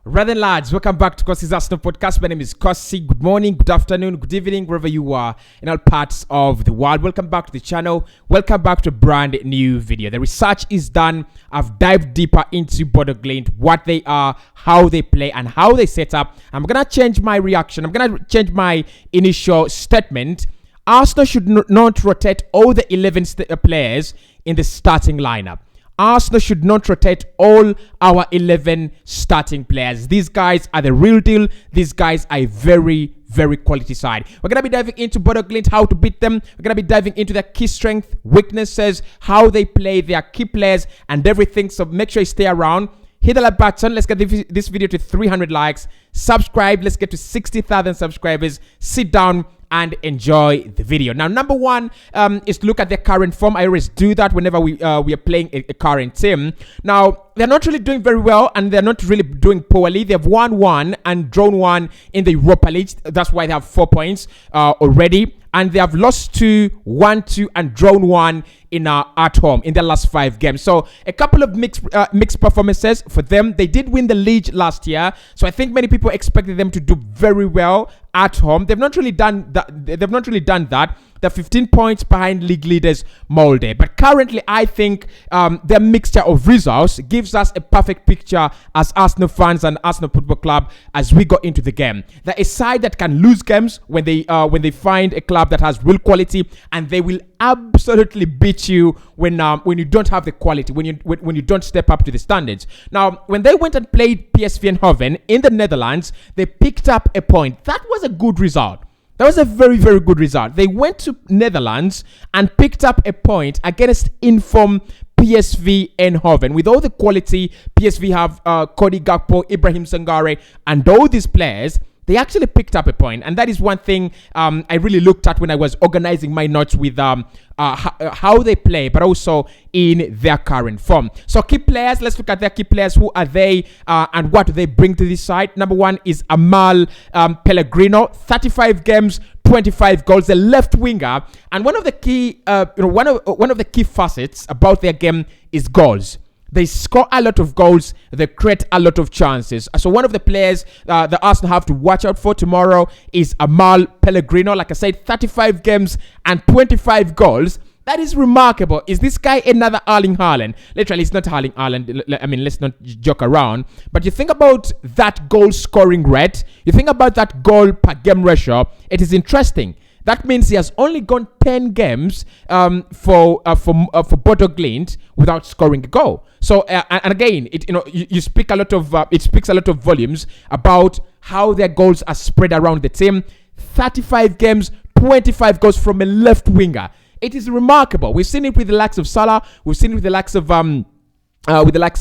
Rather lads, welcome back to Kossi's Arsenal podcast. My name is Kossi. Good morning, good afternoon, good evening, wherever you are in all parts of the world. Welcome back to the channel. Welcome back to a brand new video. The research is done. I've dived deeper into Bodo Glimt, what they are, how they play, and how they set up. I'm gonna change my reaction. I'm gonna change my initial statement. Arsenal should not rotate all the 11 players in the starting lineup. Arsenal should not rotate all our 11 starting players. These guys are the real deal. These guys are a very, very quality side. We're going to be diving into Bodo Glimt, how to beat them. We're going to be diving into their key strengths, weaknesses, how they play, their key players, and everything. So make sure you stay around. Hit the like button. Let's get this video to 300 likes. Subscribe. Let's get to 60,000 subscribers. Sit down and enjoy the video. Now, number one is to look at their current form. I always do that whenever we are playing a current team. Now, they're not really doing very well, and they're not really doing poorly. They've won one and drawn one in the Europa League. That's why they have 4 points already. And they have lost 2, 1-2, and drawn 1 in at home in their last 5 games. So a couple of mixed performances for them. They did win the league last year, so I think many people expected them to do very well at home. They've not really done that. They're 15 points behind league leaders Molde. But currently, I think their mixture of results gives us a perfect picture as Arsenal fans and Arsenal Football Club as we go into the game. They're a side that can lose games when they find a club that has real quality, and they will absolutely beat you when you don't have the quality, when you don't step up to the standards. Now, when they went and played PSV Eindhoven in the Netherlands, they picked up a point. That was a good result. That was a very, very good result. They went to Netherlands and picked up a point against informed PSV Eindhoven. With all the quality PSV have, Cody Gakpo, Ibrahim Sangare, and all these players, they actually picked up a point. And that is one thing I really looked at when I was organizing my notes with how they play, but also in their current form. So key players, let's look at their key players. Who are they and what do they bring to this side? Number one is Amal Pellegrino, 35 games, 25 goals, a left winger. And one of the key, one of the key facets about their game is goals. They score a lot of goals. They create a lot of chances. So one of the players that Arsenal have to watch out for tomorrow is Amal Pellegrino. Like I said, 35 games and 25 goals. That is remarkable. Is this guy another Erling Haaland? Literally, it's not Erling Haaland. I mean, let's not joke around. But you think about that goal scoring rate. You think about that goal per game ratio. It is interesting. That means he has only gone 10 games for Bodo Glimt without scoring a goal. So and again, it speaks a lot of volumes about how their goals are spread around the team. 35 games, 25 goals from a left winger. It is remarkable. We've seen it with the likes of Salah. We've seen it with the likes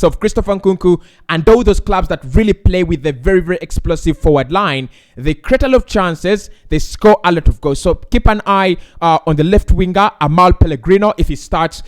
of Christopher Nkunku and all those clubs that really play with a very, very explosive forward line. They create a lot of chances. They score a lot of goals. So keep an eye on the left winger, Amal Pellegrino, if he starts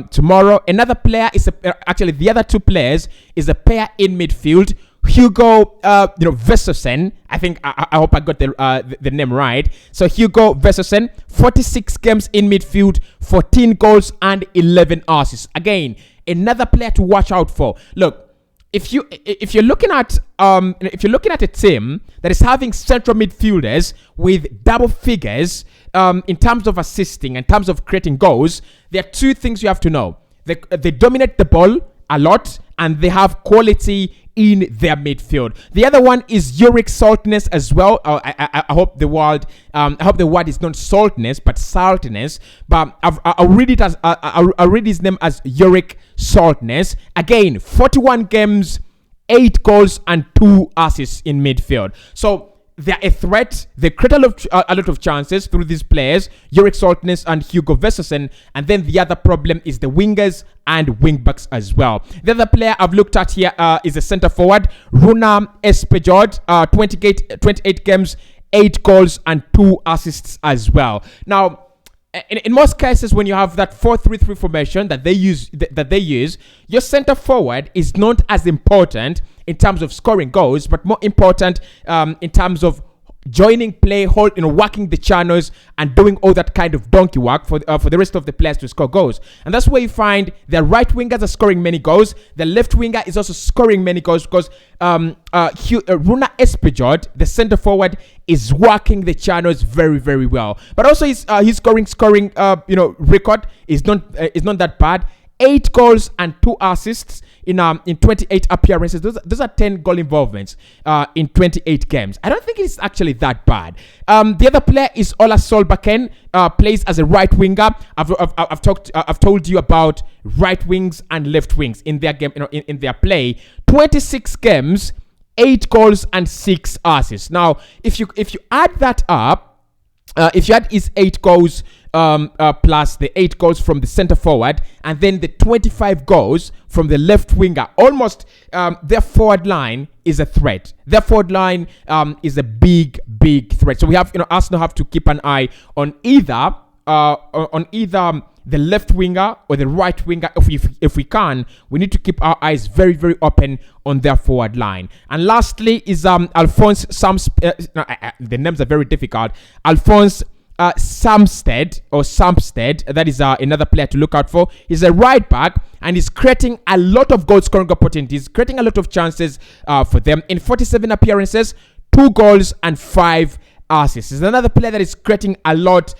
tomorrow. Another player is actually the other two players is a pair in midfield. Hugo, Vestersen. I think I hope I got the name right. So Hugo Vestersen, 46 games in midfield, 14 goals and 11 assists. Again, another player to watch out for. Look, if you're looking at a team that is having central midfielders with double figures in terms of assisting, in terms of creating goals, there are two things you have to know. They dominate the ball a lot, and they have quality in their midfield. The other one is Yorick Saltness as well. I hope the word is not saltness but saltiness. But I'll read it as I'll read his name as Yorick Saltness. Again, 41 games, 8 goals and 2 assists in midfield. So they're a threat. They create a lot of chances through these players, Yorick Saltness and Hugo Vestersen. And then the other problem is the wingers and wingbacks as well. The other player I've looked at here is a centre forward, Runa Espejord, 28 games, 8 goals and 2 assists as well. Now, in most cases, when you have that 4-3-3 formation that they use, your centre forward is not as important in terms of scoring goals, but more important in terms of joining play, working the channels and doing all that kind of donkey work for the rest of the players to score goals. And that's where you find the right wingers are scoring many goals. The left winger is also scoring many goals because Runa Espejord, the center forward, is working the channels very, very well. But also his scoring record is not that bad. 8 goals and 2 assists in 28 appearances. Those are 10 goal involvements in 28 games. I don't think it's actually that bad. The other player is Ola Solbakken, plays as a right winger. I've told you about right wings and left wings in their game, in their play. 26 games, 8 goals and 6 assists. Now, if you add that up, if you add his 8 goals plus the 8 goals from the center forward and then the 25 goals from the left winger, almost their forward line is a threat. Their forward line is a big threat. So we have, Arsenal have to keep an eye on either the left winger or the right winger. If we can, we need to keep our eyes very, very open on their forward line. And lastly is Alphonse the names are very difficult. Alphonse Samsted, that is another player to look out for. He's a right back and he's creating a lot of goal scoring opportunities, creating a lot of chances for them. In 47 appearances, 2 goals and 5 assists. He's another player that is creating a lot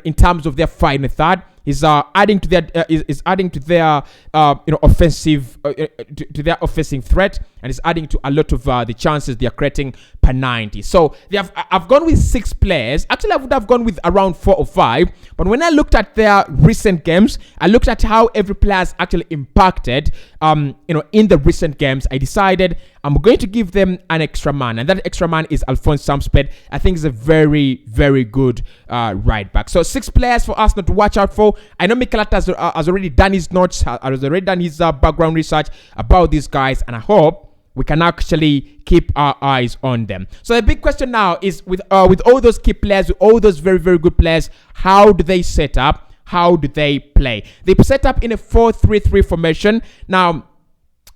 in terms of their final third. He's adding to their offensive to their offensive threat, and is adding to a lot of the chances they are creating per 90. So I've gone with 6 players. Actually, I would have gone with around 4 or 5. But when I looked at their recent games, I looked at how every player has actually impacted in the recent games. I decided I'm going to give them an extra man, and that extra man is Alphonse Samsted. I think he's a very, very good right back. So 6 players for Arsenal to watch out for. I know Mikel Arteta has already done his notes, has already done his background research about these guys, and I hope we can actually keep our eyes on them. So the big question now is with all those key players, with all those very, very good players, how do they set up? How do they play? They set up in a 4-3-3 formation. Now,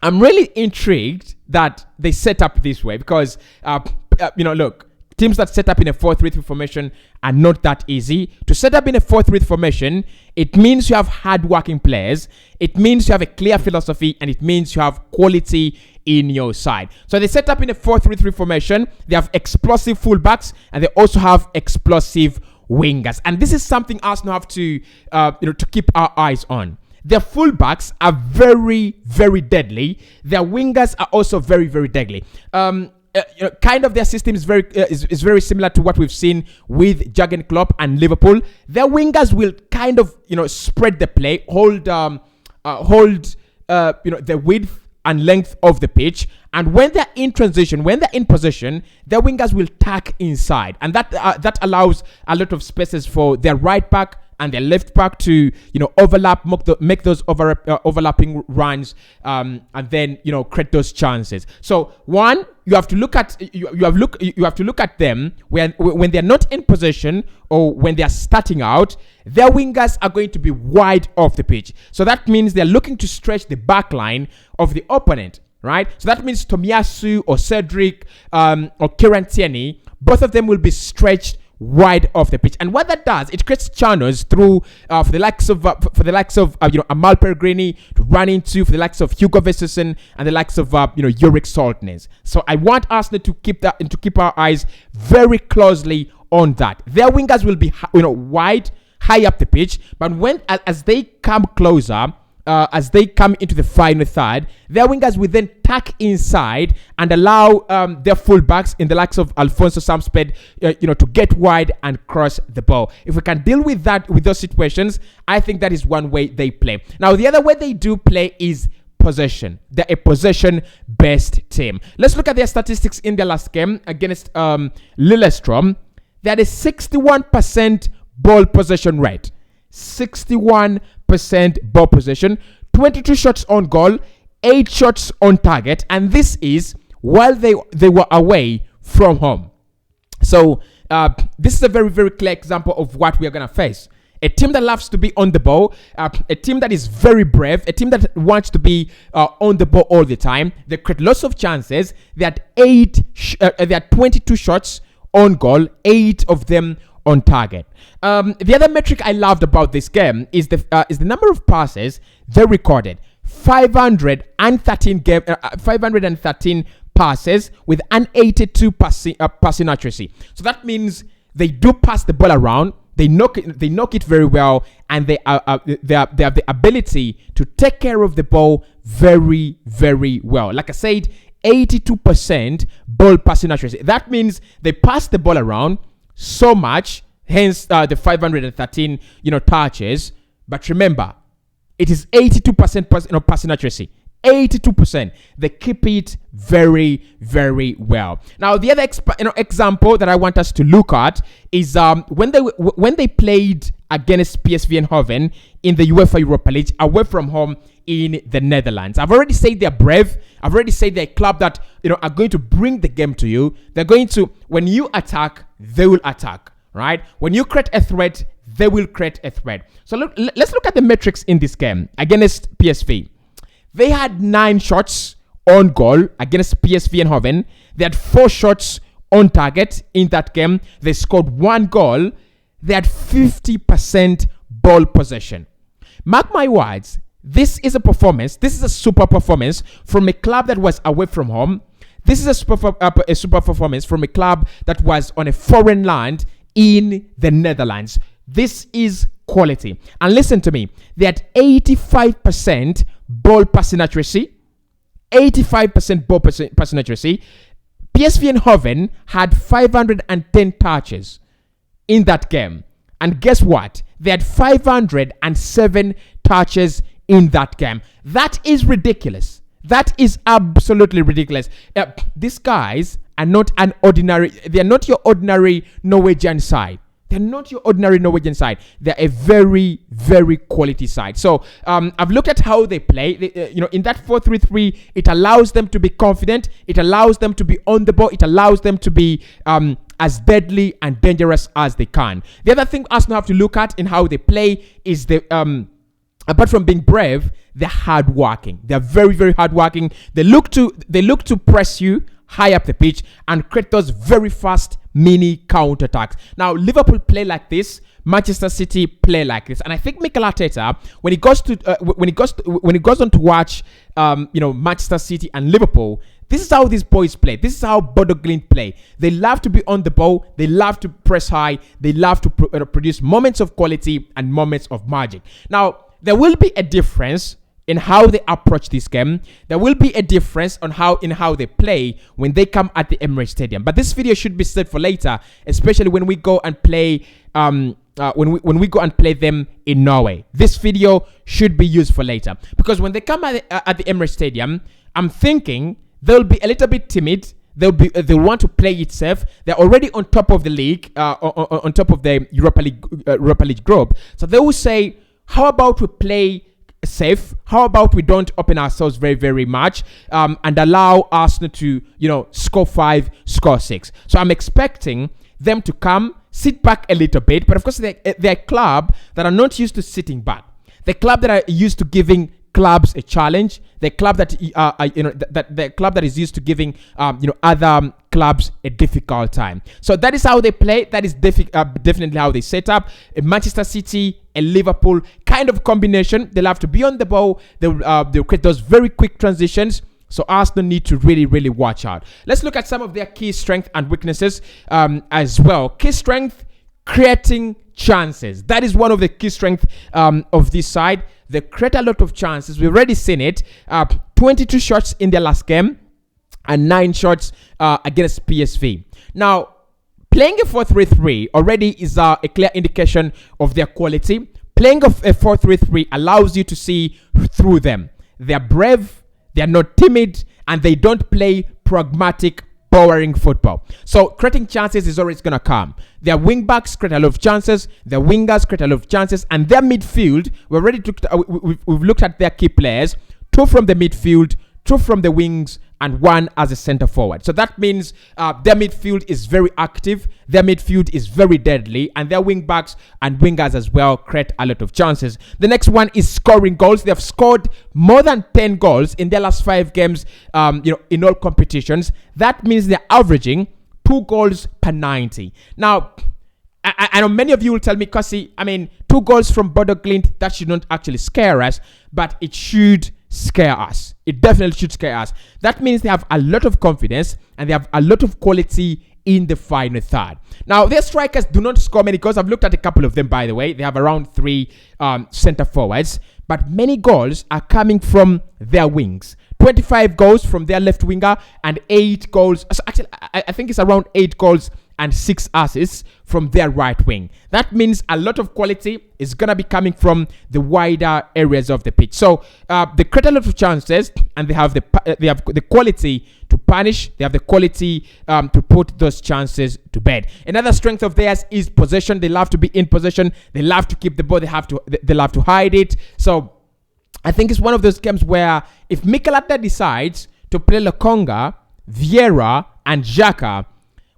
I'm really intrigued that they set up this way because, look, teams that set up in a 4-3-3 formation are not that easy. To set up in a 4-3-3 formation, it means you have hard-working players, it means you have a clear philosophy, and it means you have quality in your side. So they set up in a 4-3-3 formation. They have explosive fullbacks, and they also have explosive wingers. And this is something Arsenal have to keep our eyes on. Their fullbacks are very, very deadly. Their wingers are also very, very deadly. Kind of their system is very similar to what we've seen with Jurgen Klopp and Liverpool. Their wingers will kind of spread the play, hold the width and length of the pitch, and when they're in transition, when they're in possession, their wingers will tack inside, and that allows a lot of spaces for their right back and their left back to overlap, make those overlapping runs, and then create those chances. So one, you have to look at them when they're not in possession or when they are starting out. Their wingers are going to be wide off the pitch. So that means they're looking to stretch the back line of the opponent, right? So that means Tomiyasu or Cedric or Kieran Tierney, both of them will be stretched wide off the pitch, and what that does, it creates channels through for the likes of Amal Pellegrini to run into, for the likes of Hugo Vestersen and the likes of Jurek Soltnes. So I want Arsenal to keep our eyes very closely on that. Their wingers will be wide, high up the pitch, but as they come closer, as they come into the final third, their wingers will then tuck inside and allow their fullbacks in the likes of Alphonse Samsted to get wide and cross the ball. If we can deal with those situations, I think that is one way they play. Now, the other way they do play is possession. They're a possession-based team. Let's look at their statistics in their last game against Lillestrøm. They had a 61% ball possession rate. 61% ball possession, 22 shots on goal, 8 shots on target, and this is while they were away from home. So this is a very, very clear example of what we are going to face. A team that loves to be on the ball, a team that is very brave, a team that wants to be on the ball all the time. They create lots of chances. They had 22 shots on goal, 8 of them on target. The other metric I loved about this game is the number of passes they recorded. 513 passes with an 82 passing accuracy. So that means they do pass the ball around. They knock it very well, and they have the ability to take care of the ball very, very well. Like I said, 82% ball passing accuracy. That means they pass the ball around so much, hence the 513 touches. But remember, it is 82% passing accuracy. 82%. They keep it very, very well. Now, the other example that I want us to look at is when they played against PSV Eindhoven in the UEFA Europa League away from home in the Netherlands. I've already said they're brave. I've already said they're a club that are going to bring the game to you. They're going to, when you attack, they will attack. Right? When you create a threat, they will create a threat. So let's look at the metrics in this game against PSV. They had 9 shots on goal against PSV Eindhoven. They had 4 shots on target in that game. They scored 1 goal. They had 50% ball possession. Mark my words, this is a performance. This is a super performance from a club that was away from home. This is a super performance from a club that was on a foreign land in the Netherlands. This is quality. And listen to me. They had 85% ball passing accuracy. 85% ball passing accuracy. PSV Eindhoven had 510 touches in that game. And guess what? They had 507 touches in that game. That is ridiculous. That is absolutely ridiculous. These guys are not they are not your ordinary Norwegian side. They're not your ordinary Norwegian side. They're a very, very quality side. So I've looked at how they play. In that 4-3-3, it allows them to be confident. It allows them to be on the ball. It allows them to be as deadly and dangerous as they can. The other thing Arsenal have to look at in how they play is apart from being brave, they're hardworking. They're very, very hardworking. They look to press you high up the pitch and create those very fast mini counterattacks. Now, Liverpool play like this. Manchester City play like this, and I think Mikel Arteta, when he goes on to watch, Manchester City and Liverpool, this is how these boys play. This is how Bodo Glimt play. They love to be on the ball. They love to press high. They love to produce moments of quality and moments of magic. Now, there will be a difference in how they approach this game. There will be a difference in how they play when they come at the Emirates Stadium. But this video should be set for later, especially when we go and play when we go and play them in Norway. This video should be used for later, because when they come at the Emirates Stadium, I'm thinking they'll be a little bit timid. They'll want to play it safe. They're already on top of the league, on top of the Europa League group. So they will say, how about we play safe? How about we don't open ourselves very, very much and allow Arsenal to, score 5, score 6. So I'm expecting them to come, sit back a little bit. But of course, they're a club that are not used to sitting back. The club that are used to giving clubs a challenge. The club that the club that is used to giving other clubs a difficult time. So that is how they play. That is definitely how they set up. A Manchester City, a Liverpool kind of combination. They'll have to be on the ball. They'll create those very quick transitions. So Arsenal need to really, really watch out. Let's look at some of their key strengths and weaknesses as well. Key strength, creating chances. That is one of the key strengths of this side. They create a lot of chances. We've already seen it. 22 shots in their last game and 9 shots against PSV. Now, playing a 4-3-3 already is a clear indication of their quality. Playing a 4-3-3 allows you to see through them. They're brave, they're not timid, and they don't play pragmatic, boring football. So creating chances is always going to come. Their wing backs create a lot of chances. Their wingers create a lot of chances. And their midfield, we've looked at their key players. 2 from the midfield, 2 from the wings, and 1 as a center forward. So that means their midfield is very active. Their midfield is very deadly. And their wing backs and wingers as well create a lot of chances. The next one is scoring goals. They have scored more than 10 goals in their last 5 games, in all competitions. That means they're averaging 2 goals per 90. Now, I know many of you will tell me, Kosi, 2 goals from Bodo Glimt, that should not actually scare us, but it should scare us. It definitely should scare us. That means they have a lot of confidence and they have a lot of quality in the final third. Now, their strikers do not score many goals. I've looked at a couple of them, by the way. They have around 3 center forwards, but many goals are coming from their wings. 25 goals from their left winger and 8 goals. So actually, I think it's around 8 goals and 6 assists from their right wing. That means a lot of quality is going to be coming from the wider areas of the pitch. So they create a lot of chances and they have the quality to punish. They have the quality to put those chances to bed. Another strength of theirs is possession. They love to be in possession. They love to keep the ball. They love to hide it. So I think it's one of those games where if Mikel Arteta decides to play Lokonga, Vieira, and Xhaka,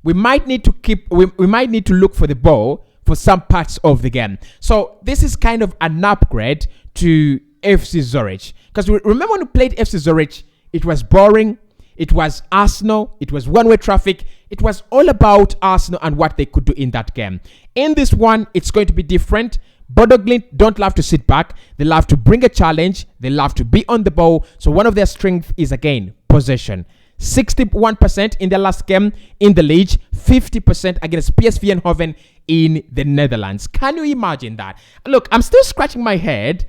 we might need to look for the ball for some parts of the game. So this is kind of an upgrade to FC Zurich. Because remember when we played FC Zurich, it was boring. It was Arsenal. It was one-way traffic. It was all about Arsenal and what they could do in that game. In this one, it's going to be different. Bodo Glimt don't love to sit back. They love to bring a challenge. They love to be on the ball. So one of their strengths is, again, possession. 61% in their last game in the league, 50% against PSV Eindhoven in the Netherlands. Can you imagine that? Look, I'm still scratching my head.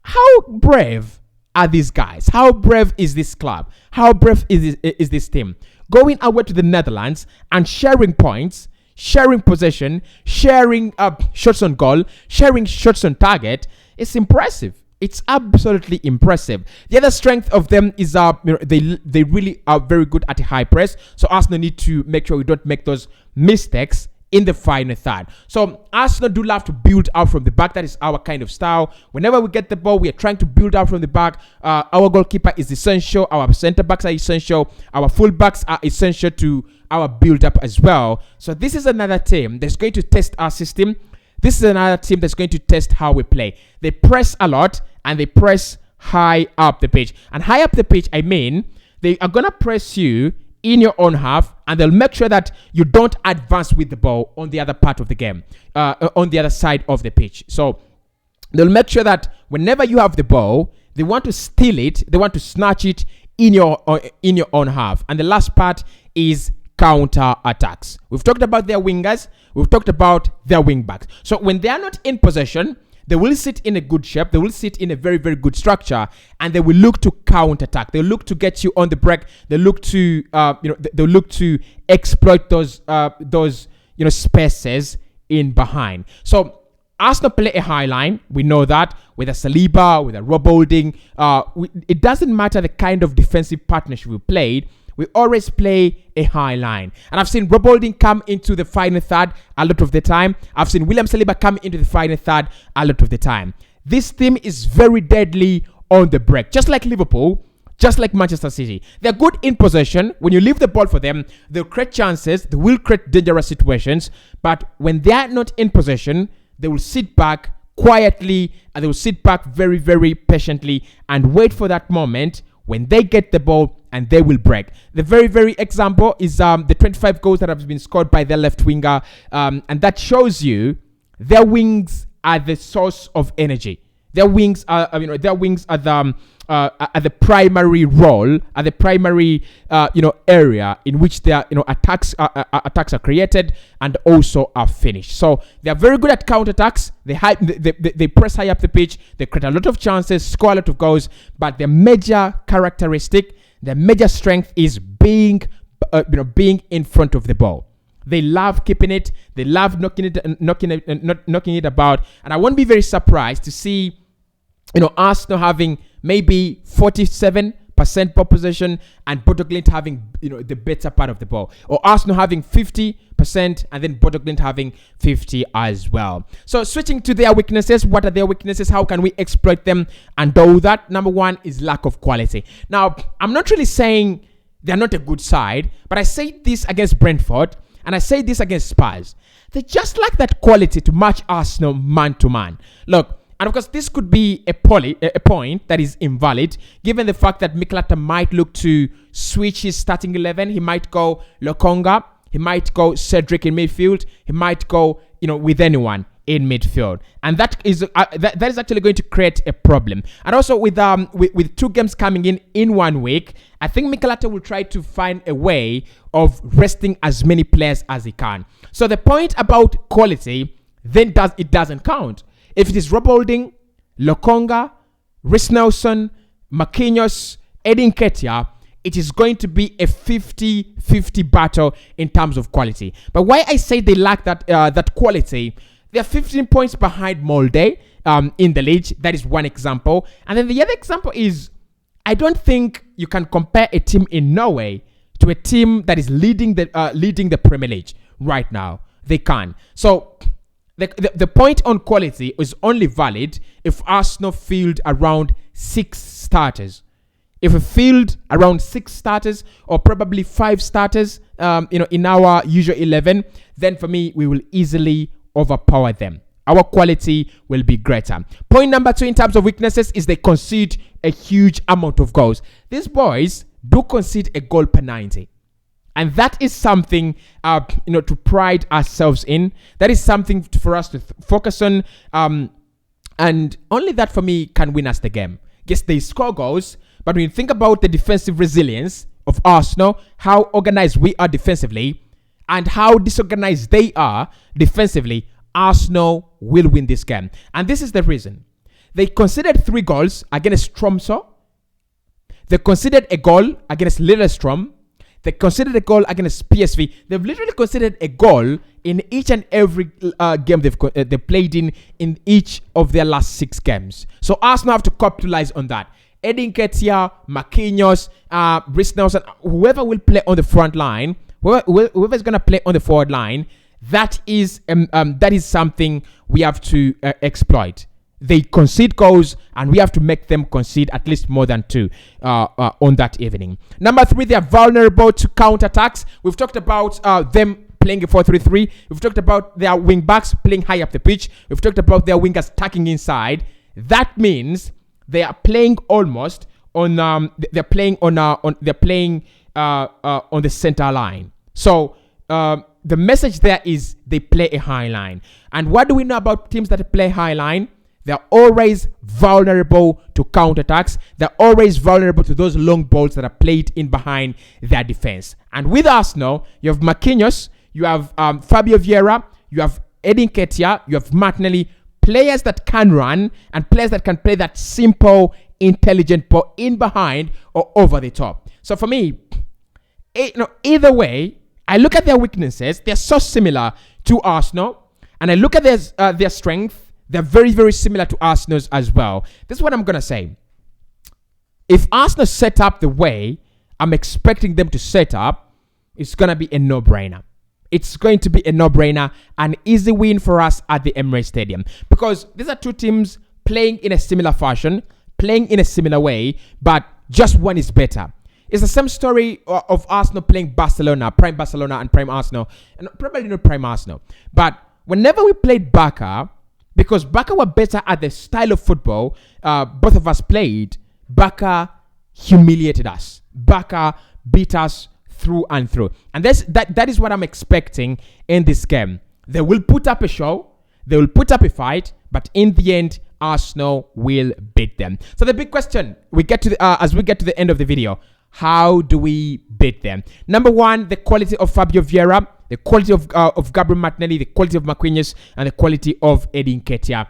How brave are these guys? How brave is this club? How brave is this team? Going away to the Netherlands and sharing points, sharing possession, sharing shots on goal, sharing shots on target. It's impressive. It's absolutely impressive. The other strength of them is they really are very good at a high press. So Arsenal need to make sure we don't make those mistakes in the final third. So Arsenal do love to build out from the back. That is our kind of style. Whenever we get the ball, we are trying to build out from the back. Our goalkeeper is essential. Our center backs are essential. Our full backs are essential to our build up as well. So this is another team that's going to test our system. This is another team that's going to test how we play. They press a lot and they press high up the pitch. And high up the pitch, I mean, they are going to press you in your own half and they'll make sure that you don't advance with the ball on the other part of the game, on the other side of the pitch. So they'll make sure that whenever you have the ball, they want to steal it, they want to snatch it in your own half. And the last part is counter attacks. We've talked about their wingers. We've talked about their wing backs. So when they are not in possession, they will sit in a good shape. They will sit in a very, very good structure, and they will look to counter attack. They look to get you on the break. They look to, they look to exploit those spaces in behind. So Arsenal play a high line. We know that with a Saliba, with a Rob Holding. It doesn't matter the kind of defensive partnership we played. We always play a high line. And I've seen Rob Holding come into the final third a lot of the time. I've seen William Saliba come into the final third a lot of the time. This team is very deadly on the break. Just like Liverpool, just like Manchester City. They're good in possession. When you leave the ball for them, they'll create chances. They will create dangerous situations. But when they're not in possession, they will sit back quietly and they will sit back very, very patiently and wait for that moment when they get the ball and they will break. The very, very example is the 25 goals that have been scored by their left winger. And that shows you their wings are the source of energy. Their wings are, the primary role, are the primary, area in which their, attacks are created and also are finished. So they are very good at counterattacks. They press high up the pitch. They create a lot of chances, score a lot of goals. But their major characteristic, their major strength is being in front of the ball. They love keeping it. They love knocking it about. And I won't be very surprised to see, Arsenal having maybe 47% ball possession and Bodo Glimt having, the better part of the ball. Or Arsenal having 50% and then Bodo Glimt having 50 as well. So switching to their weaknesses, what are their weaknesses? How can we exploit them and do that? Number one is lack of quality. Now, I'm not really saying they're not a good side, but I say this against Brentford and I say this against Spurs. They just lack that quality to match Arsenal man to man. Look, and of course, this could be a point that is invalid, given the fact that Mikel Arteta might look to switch his starting 11. He might go Lokonga, He might go Cedric in midfield. He might go, with anyone in midfield, and that is actually going to create a problem. And also with 2 games coming in 1 week, I think Mikel Arteta will try to find a way of resting as many players as he can. So the point about quality then doesn't count. If it is Rob Holding, Lokonga, Reece Nelson, Marquinhos, Eddie Nketiah, it is going to be a 50-50 battle in terms of quality. But why I say they lack that quality, they're 15 points behind Molde in the league. That is one example. And then the other example is, I don't think you can compare a team in Norway to a team that is leading the Premier League right now. They can't. So the point on quality is only valid if Arsenal field around 6 starters. If we field around 6 starters or probably 5 starters, in our usual 11, then for me, we will easily overpower them. Our quality will be greater. Point number 2 in terms of weaknesses is they concede a huge amount of goals. These boys do concede a goal per 90. And that is something, to pride ourselves in. That is something for us to focus on. And only that for me can win us the game. Yes, they score goals, but when you think about the defensive resilience of Arsenal, how organized we are defensively, and how disorganized they are defensively, Arsenal will win this game. And this is the reason. They conceded 3 goals against Tromsø. They conceded a goal against Lillestrøm. They conceded a goal against PSV. They've literally conceded a goal in each and every game they played in each of their last 6 games. So Arsenal have to capitalize on that. Eddie Nketiah, Marquinhos, Reece Nelson, whoever will play on the front line, whoever is going to play on the forward line, that is something we have to exploit. They concede goals, and we have to make them concede at least more than 2 on that evening. Number 3, they are vulnerable to counterattacks. We've talked about them playing a 4-3-3. We've talked about their wing backs playing high up the pitch. We've talked about their wingers tucking inside. That means they are playing almost on. They're playing on the center line. So the message there is they play a high line. And what do we know about teams that play high line? They're always vulnerable to counterattacks. They're always vulnerable to those long balls that are played in behind their defense. And with Arsenal, you have Marquinhos, you have Fabio Vieira, you have Eddie Nketiah, you have Martinelli, players that can run and players that can play that simple, intelligent ball in behind or over the top. So for me, either way, I look at their weaknesses. They're so similar to Arsenal, and I look at their strength. They're very, very similar to Arsenal's as well. This is what I'm going to say. If Arsenal set up the way I'm expecting them to set up, it's going to be a no-brainer. It's going to be a no-brainer, an easy win for us at the Emirates Stadium. Because these are 2 teams playing in a similar fashion, playing in a similar way, but just one is better. It's the same story of Arsenal playing Barcelona, prime Barcelona and prime Arsenal. And probably not prime Arsenal. But whenever we played Barca, because Barca were better at the style of football both of us played, Barca humiliated us. Barca beat us through and through. And that is what I'm expecting in this game. They will put up a show. They will put up a fight. But in the end, Arsenal will beat them. So the big question, as we get to the end of the video, how do we beat them? Number 1, the quality of Fabio Vieira, the quality of Gabriel Martinelli, the quality of Marquinhos, and the quality of Eddie Nketiah.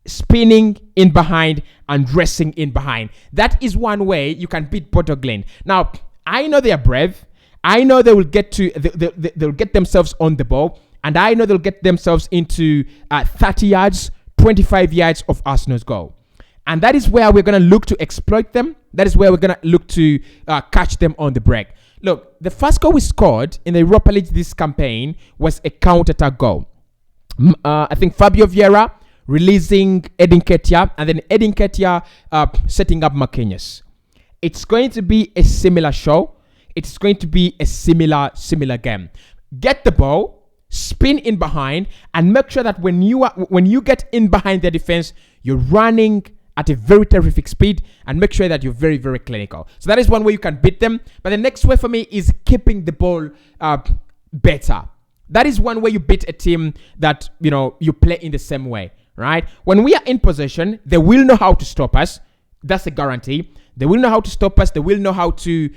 Spinning in behind and dressing in behind. That is one way you can beat Bodo Glimt. Now, I know they are brave. I know they will they'll get themselves on the ball. And I know they'll get themselves into 30 yards, 25 yards of Arsenal's goal. And that is where we're going to look to exploit them. That is where we're going to look to catch them on the break. Look, the first goal we scored in the Europa League this campaign was a counter-attack goal. I think Fabio Vieira releasing Eddie Nketiah, and then Eddie Nketiah setting up Marquinhos. It's going to be a similar show. It's going to be a similar game. Get the ball, spin in behind, and make sure that when you get in behind their defense, you're running at a very terrific speed, and make sure that you're very, very clinical. So that is one way you can beat them. But the next way for me is keeping the ball better. That is one way you beat a team that, you play in the same way, right? When we are in possession, they will know how to stop us. That's a guarantee. They will know how to stop us. They will know how to,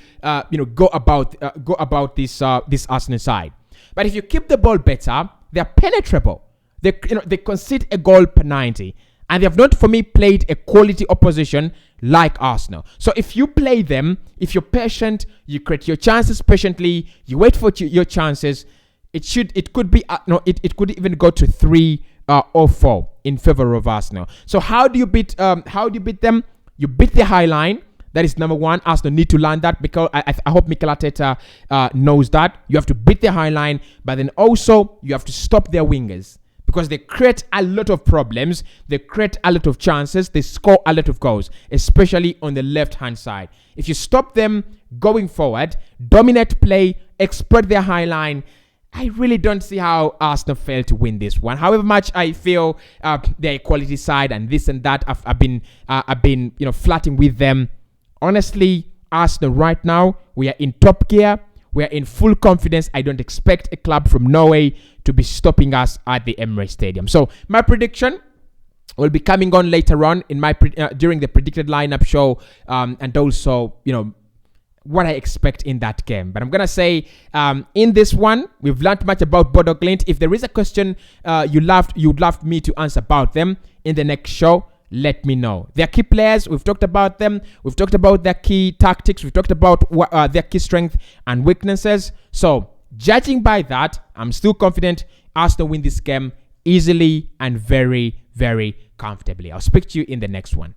go about this Arsenal side. But if you keep the ball better, they're penetrable. They concede a goal per 90. And they have not, for me, played a quality opposition like Arsenal. So if you play them, if you're patient, you create your chances patiently, you wait for your chances, it could be, it could even go to 3 or 4 in favor of Arsenal. So how do you beat them? You beat the high line. That is number one. Arsenal need to learn that, because I hope Mikel Arteta knows that. You have to beat the high line, but then also you have to stop their wingers, because they create a lot of problems. They create a lot of chances. They score a lot of goals, especially on the left-hand side. If you stop them going forward, dominate play, exploit their high line, I really don't see how Arsenal failed to win this one. However much I feel their quality side and this and that, I've been flirting with them. Honestly, Arsenal right now, we are in top gear. We are in full confidence. I don't expect a club from Norway to be stopping us at the Emirates Stadium. So my prediction will be coming on later on in my during the predicted lineup show, and also what I expect in that game. But I'm gonna say in this one, we've learned much about Bodo Glimt. If there is a question you'd love me to answer about them in the next show, let me know. Their key players, we've talked about them. We've talked about their key tactics. We've talked about their key strengths and weaknesses. So judging by that, I'm still confident Arsenal win this game easily and very, very comfortably. I'll speak to you in the next one.